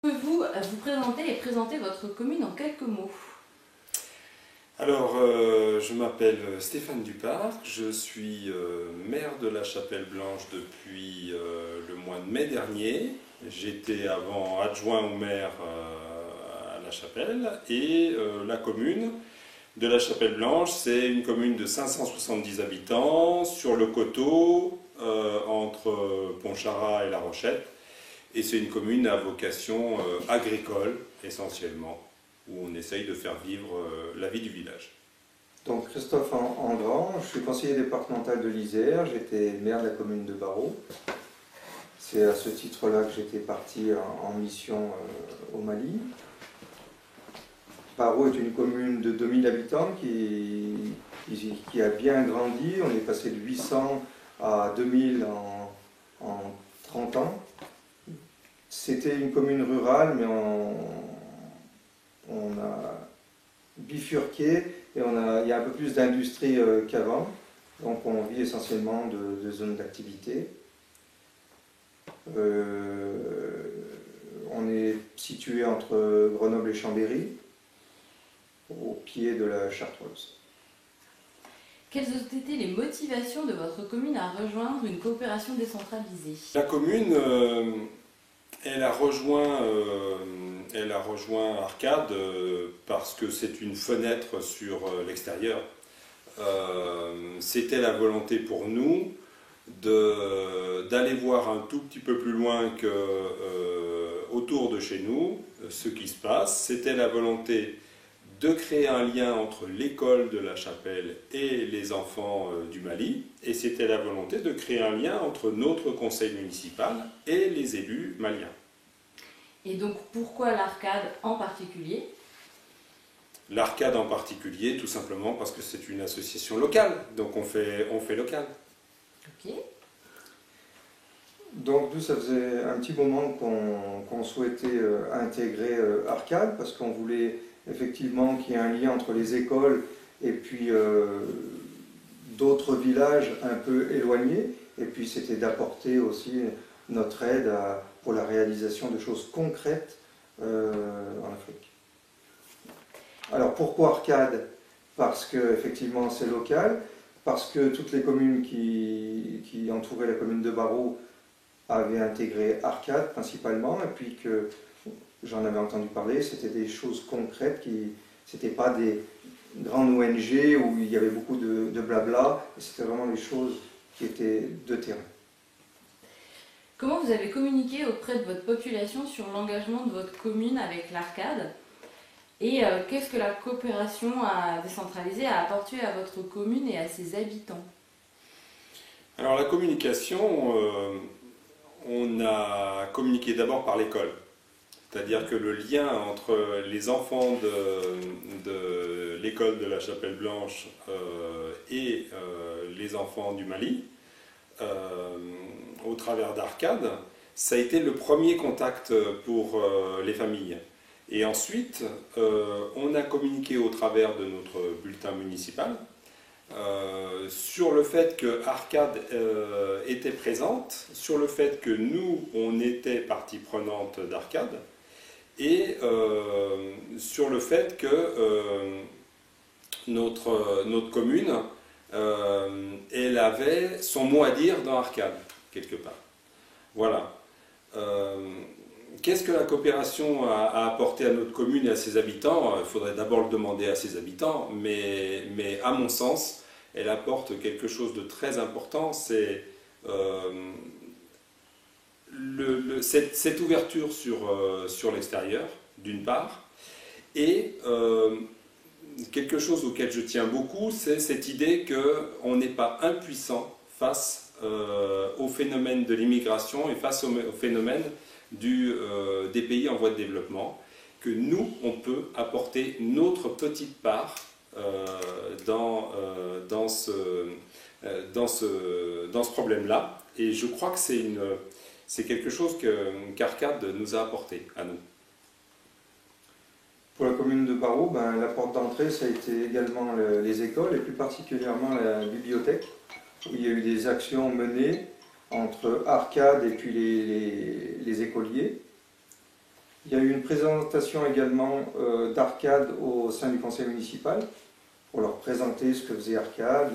Pouvez-vous vous présenter et présenter votre commune en quelques mots? Alors, je m'appelle Stéphane Duparc, je suis maire de La Chapelle-Blanche depuis le mois de mai dernier. J'étais avant adjoint au maire à La Chapelle et la commune de La Chapelle-Blanche, c'est une commune de 570 habitants sur le coteau entre Pontcharrat et La Rochette. Et c'est une commune à vocation agricole essentiellement, où on essaye de faire vivre la vie du village. Donc Christophe Engrand, je suis conseiller départemental de l'Isère, j'étais maire de la commune de Barrault. C'est à ce titre-là que j'étais parti en mission au Mali. Barrault est une commune de 2000 habitants qui a bien grandi. On est passé de 800 à 2000 en 30 ans. C'était une commune rurale, mais on a bifurqué et il y a un peu plus d'industrie qu'avant. Donc on vit essentiellement de zones d'activité. On est situé entre Grenoble et Chambéry, au pied de la Chartreuse. Quelles ont été les motivations de votre commune à rejoindre une coopération décentralisée? La commune, elle a rejoint Arcade parce que c'est une fenêtre sur l'extérieur. C'était la volonté pour nous d'aller voir un tout petit peu plus loin que autour de chez nous ce qui se passe. C'était la volonté de créer un lien entre l'école de La Chapelle et les enfants du Mali, et c'était la volonté de créer un lien entre notre conseil municipal et les élus maliens. Et donc pourquoi l'Arcade en particulier? L'Arcade en particulier, tout simplement parce que c'est une association locale, donc on fait local. Ok. Donc nous, ça faisait un petit moment qu'on souhaitait intégrer Arcade, parce qu'on voulait effectivement qu'il y ait un lien entre les écoles et puis d'autres villages un peu éloignés, et puis c'était d'apporter aussi notre aide pour la réalisation de choses concrètes en Afrique. Alors pourquoi Arcade? Parce que effectivement c'est local, parce que toutes les communes qui entouraient la commune de Barrault avaient intégré Arcade principalement, et puis que j'en avais entendu parler, c'était des choses concrètes, c'était pas des grandes ONG où il y avait beaucoup de blabla, c'était vraiment des choses qui étaient de terrain. Comment vous avez communiqué auprès de votre population sur l'engagement de votre commune avec l'Arcade? Et qu'est-ce que la coopération décentralisée a apporté à votre commune et à ses habitants? Alors la communication, on a communiqué d'abord par l'école. C'est-à-dire que le lien entre les enfants de l'école de La Chapelle-Blanche et les enfants du Mali, au travers d'Arcade, ça a été le premier contact pour les familles. Et ensuite, on a communiqué au travers de notre bulletin municipal sur le fait que Arcade était présente, sur le fait que nous, on était partie prenante d'Arcade, et sur le fait que notre commune, elle avait son mot à dire dans Arcade, quelque part. Voilà. Qu'est-ce que la coopération a apporté à notre commune et à ses habitants? Il faudrait d'abord le demander à ses habitants, mais à mon sens, elle apporte quelque chose de très important, c'est cette ouverture sur l'extérieur, d'une part, et quelque chose auquel je tiens beaucoup, c'est cette idée qu'on n'est pas impuissant face au phénomène de l'immigration et face au phénomène des pays en voie de développement, que nous, on peut apporter notre petite part dans ce problème-là. Et je crois que c'est quelque chose qu'Arcade nous a apporté à nous. Pour la commune de Barrault, la porte d'entrée, ça a été également les écoles, et plus particulièrement la bibliothèque, où il y a eu des actions menées entre Arcade et puis les écoliers. Il y a eu une présentation également d'Arcade au sein du conseil municipal, pour leur présenter ce que faisait Arcade,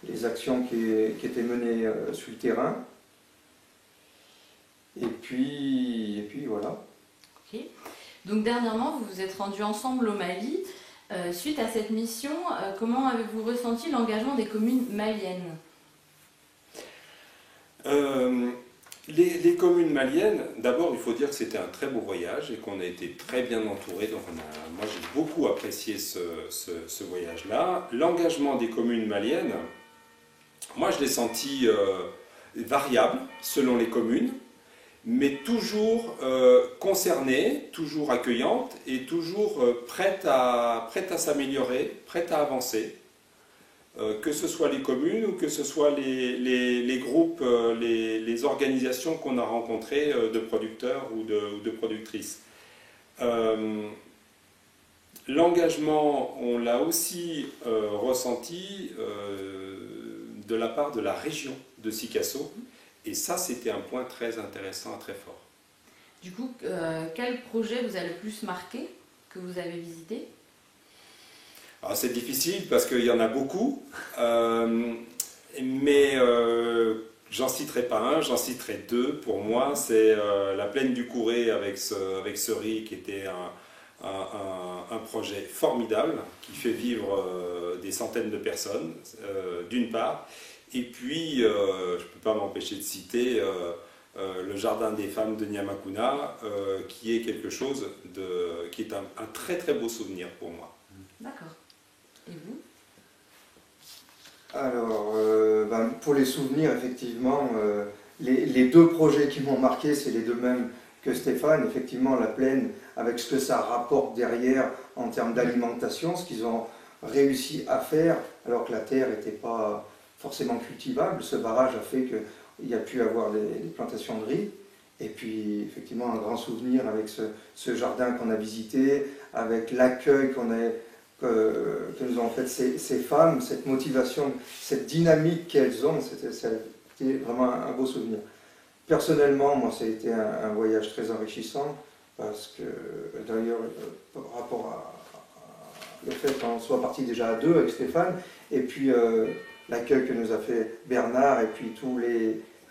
les actions qui étaient menées sur le terrain. Et puis voilà. Ok. Donc dernièrement, vous vous êtes rendus ensemble au Mali. Suite à cette mission, comment avez-vous ressenti l'engagement des communes maliennes? Les communes maliennes, d'abord il faut dire que c'était un très beau voyage et qu'on a été très bien entourés. Donc moi j'ai beaucoup apprécié ce voyage-là. L'engagement des communes maliennes, moi je l'ai senti variable selon les communes, mais toujours concernée, toujours accueillante et toujours prête à s'améliorer, prête à avancer. Que ce soit les communes ou que ce soit les groupes, les organisations qu'on a rencontrées de producteurs ou de productrices. L'engagement, on l'a aussi ressenti de la part de la région de Sikasso. Et ça, c'était un point très intéressant, très fort. Du coup, quel projet vous a le plus marqué, que vous avez visité? Alors c'est difficile parce qu'il y en a beaucoup, mais j'en citerai pas un, j'en citerai deux. Pour moi, c'est la plaine du Kouré avec ce riz qui était un projet formidable qui fait vivre des centaines de personnes, d'une part. Et puis, je ne peux pas m'empêcher de citer le jardin des femmes de Nyamakuna, qui est quelque chose qui est un très très beau souvenir pour moi. D'accord. Et vous? Alors, pour les souvenirs, effectivement, les deux projets qui m'ont marqué, c'est les deux mêmes que Stéphane. Effectivement, la plaine, avec ce que ça rapporte derrière en termes d'alimentation, ce qu'ils ont réussi à faire, alors que la terre n'était pas forcément cultivable. Ce barrage a fait qu'il y a pu avoir des plantations de riz. Et puis, effectivement, un grand souvenir avec ce jardin qu'on a visité, avec l'accueil que nous ont fait ces femmes, cette motivation, cette dynamique qu'elles ont, c'était vraiment un beau souvenir. Personnellement, moi, ça a été un voyage très enrichissant, parce que, d'ailleurs, par rapport au fait qu'on soit parti déjà à deux avec Stéphane, et puis l'accueil que nous a fait Bernard, et puis tous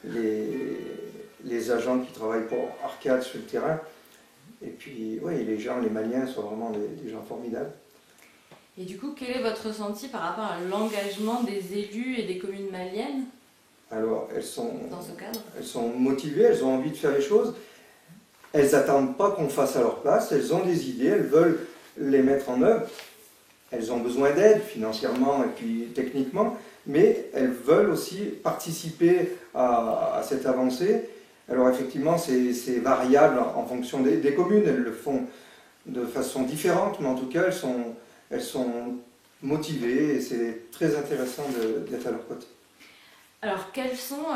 les agents qui travaillent pour Arcade sur le terrain, et puis, oui, les gens, les Maliens sont vraiment des gens formidables. Et du coup, quel est votre ressenti par rapport à l'engagement des élus et des communes maliennes? Alors, dans ce cadre, elles sont motivées, elles ont envie de faire les choses. Elles n'attendent pas qu'on fasse à leur place, elles ont des idées, elles veulent les mettre en œuvre. Elles ont besoin d'aide financièrement et puis techniquement, mais elles veulent aussi participer à cette avancée. Alors effectivement, c'est variable en fonction des communes, elles le font de façon différente, mais en tout cas, elles sont motivées et c'est très intéressant d'être à leur côté. Alors, quels sont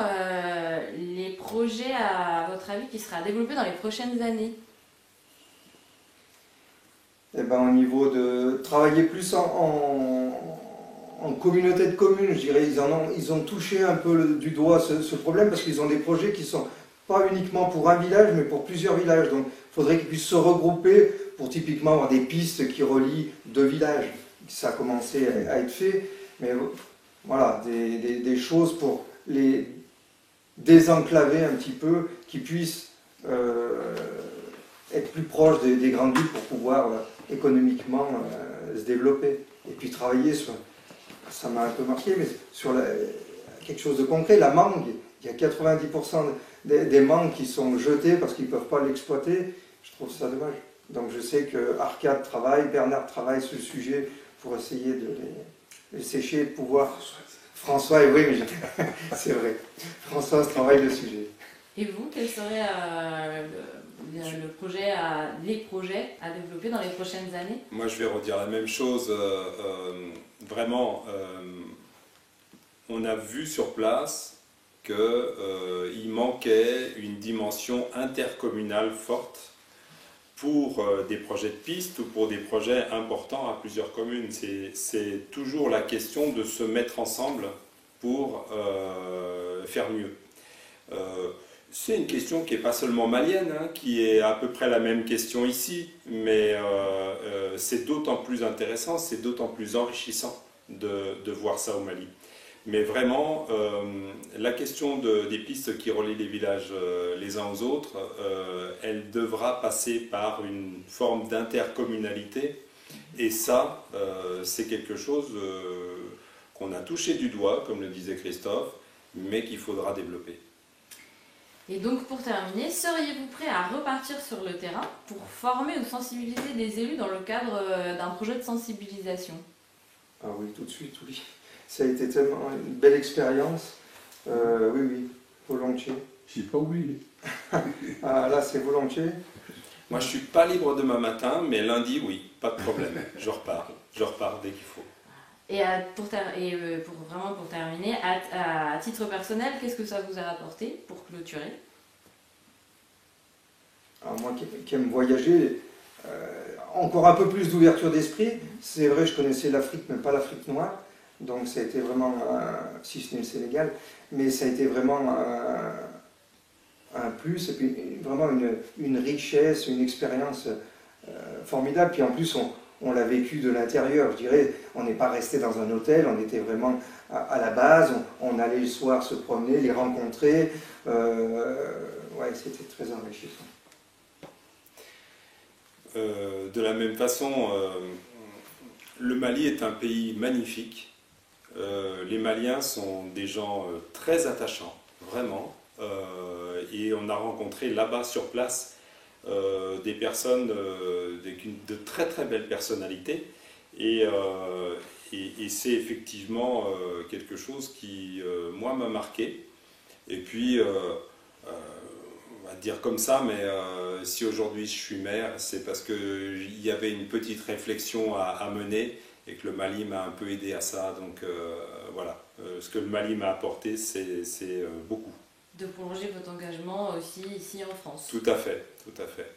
les projets, à votre avis, qui seraient à développer dans les prochaines années? Eh ben, au niveau de travailler plus en communauté de communes, je dirais, ils ont touché un peu du doigt ce problème, parce qu'ils ont des projets qui sont pas uniquement pour un village, mais pour plusieurs villages. Donc, il faudrait qu'ils puissent se regrouper pour typiquement avoir des pistes qui relient deux villages. Ça a commencé à être fait, mais voilà, des choses pour les désenclaver un petit peu, qui puissent être plus proches des grandes villes pour pouvoir économiquement se développer. Et puis travailler sur, ça m'a un peu marqué, mais sur quelque chose de concret, la mangue. Il y a 90% des mangues qui sont jetées parce qu'ils ne peuvent pas l'exploiter. Je trouve ça dommage. Donc je sais que Arcade travaille, Bernard travaille sur le sujet pour essayer de les sécher et de pouvoir... François, oui, mais c'est vrai. François travaille le sujet. Et vous, quels seraient les projets à développer dans les prochaines années? Moi, je vais redire la même chose. Vraiment, on a vu sur place qu'il manquait une dimension intercommunale forte pour des projets de piste ou pour des projets importants à plusieurs communes. C'est toujours la question de se mettre ensemble pour faire mieux. C'est une question qui n'est pas seulement malienne, hein, qui est à peu près la même question ici, mais c'est d'autant plus intéressant, c'est d'autant plus enrichissant de voir ça au Mali. Mais vraiment, la question des pistes qui relient les villages les uns aux autres, elle devra passer par une forme d'intercommunalité. Et ça, c'est quelque chose qu'on a touché du doigt, comme le disait Christophe, mais qu'il faudra développer. Et donc pour terminer, seriez-vous prêt à repartir sur le terrain pour former ou sensibiliser des élus dans le cadre d'un projet de sensibilisation? Ah oui, tout de suite, oui. Ça a été tellement une belle expérience. Oui, oui, volontiers. Je n'ai pas oublié. Ah, là, c'est volontiers. Moi, je ne suis pas libre demain matin, mais lundi, oui, pas de problème. Je repars dès qu'il faut. Et pour terminer, à titre personnel, qu'est-ce que ça vous a apporté pour clôturer? Alors moi qui aime voyager, encore un peu plus d'ouverture d'esprit. C'est vrai, je connaissais l'Afrique, mais pas l'Afrique noire. Donc ça a été vraiment, si ce n'est le Sénégal, mais ça a été vraiment un plus, et puis vraiment une richesse, une expérience formidable. Puis en plus, on l'a vécu de l'intérieur, je dirais. On n'est pas resté dans un hôtel, on était vraiment à la base. On allait le soir se promener, les rencontrer. Ouais, c'était très enrichissant. De la même façon, le Mali est un pays magnifique. Les Maliens sont des gens très attachants, vraiment. Et on a rencontré là-bas sur place des personnes de très très belles personnalités. Et c'est effectivement quelque chose qui, moi, m'a marqué. Et puis, on va dire comme ça, mais si aujourd'hui je suis maire, c'est parce qu'il y avait une petite réflexion à mener et que le Mali m'a un peu aidé à ça. Donc voilà, ce que le Mali m'a apporté, c'est beaucoup. De prolonger votre engagement aussi ici en France. Tout à fait, tout à fait.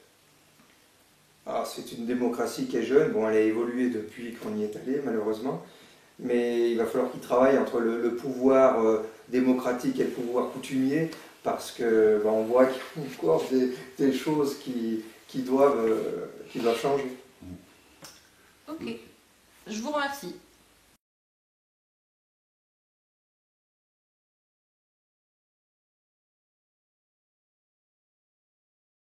Ah, c'est une démocratie qui est jeune. Bon, elle a évolué depuis qu'on y est allé, malheureusement. Mais il va falloir qu'il travaille entre le pouvoir démocratique et le pouvoir coutumier, parce que on voit qu'il y a encore des choses qui doivent changer. Ok, je vous remercie.